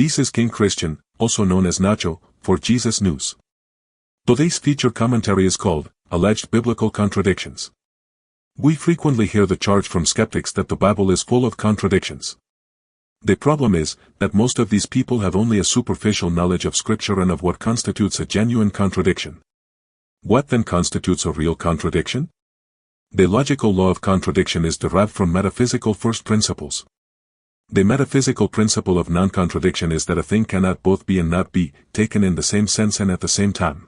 This is King Christian, also known as Nacho, for Jesus News. Today's feature commentary is called, Alleged Biblical Contradictions. We frequently hear the charge from skeptics that the Bible is full of contradictions. The problem is, that most of these people have only a superficial knowledge of Scripture and of what constitutes a genuine contradiction. What then constitutes a real contradiction? The logical law of contradiction is derived from metaphysical first principles. The metaphysical principle of non-contradiction is that a thing cannot both be and not be, taken in the same sense and at the same time.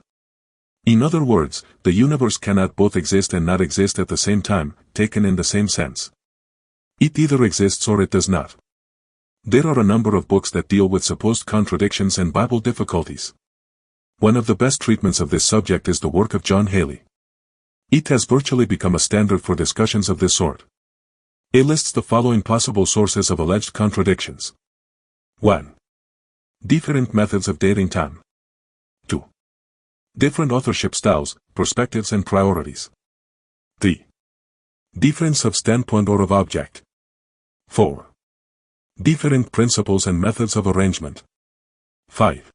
In other words, the universe cannot both exist and not exist at the same time, taken in the same sense. It either exists or it does not. There are a number of books that deal with supposed contradictions and Bible difficulties. One of the best treatments of this subject is the work of John Haley. It has virtually become a standard for discussions of this sort. It lists the following possible sources of alleged contradictions. 1. Different methods of dating time. 2. Different authorship styles, perspectives and priorities. 3. Difference of standpoint or of object. 4. Different principles and methods of arrangement. 5.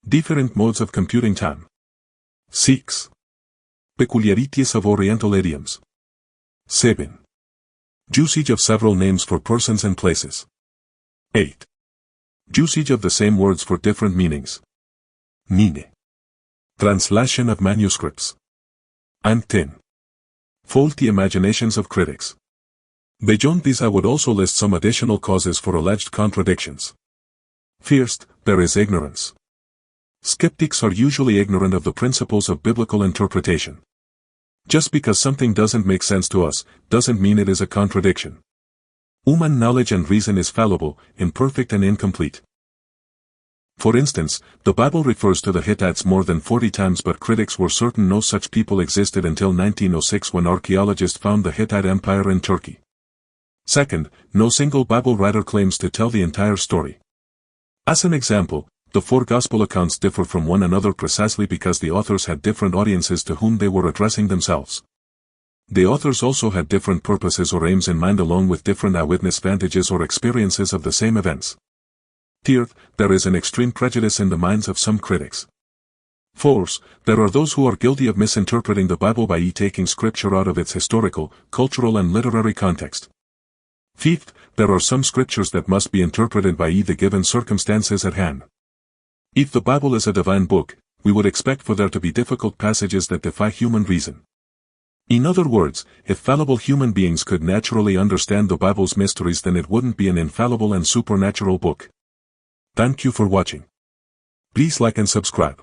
Different modes of computing time. 6. Peculiarities of Oriental idioms. 7. Usage of several names for persons and places. 8. Usage of the same words for different meanings. 9. Translation of manuscripts. And 10. Faulty imaginations of critics. Beyond these I would also list some additional causes for alleged contradictions. First, there is ignorance. Skeptics are usually ignorant of the principles of biblical interpretation. Just because something doesn't make sense to us, doesn't mean it is a contradiction. Human knowledge and reason is fallible, imperfect and incomplete. For instance, the Bible refers to the Hittites more than 40 times, but critics were certain no such people existed until 1906 when archaeologists found the Hittite Empire in Turkey. Second, no single Bible writer claims to tell the entire story. As an example, the 4 Gospel accounts differ from one another precisely because the authors had different audiences to whom they were addressing themselves. The authors also had different purposes or aims in mind along with different eyewitness vantages or experiences of the same events. Third, there is an extreme prejudice in the minds of some critics. Fourth, there are those who are guilty of misinterpreting the Bible by taking Scripture out of its historical, cultural and literary context. Fifth, there are some scriptures that must be interpreted by the given circumstances at hand. If the Bible is a divine book, we would expect for there to be difficult passages that defy human reason. In other words, if fallible human beings could naturally understand the Bible's mysteries, then it wouldn't be an infallible and supernatural book. Thank you for watching. Please like and subscribe.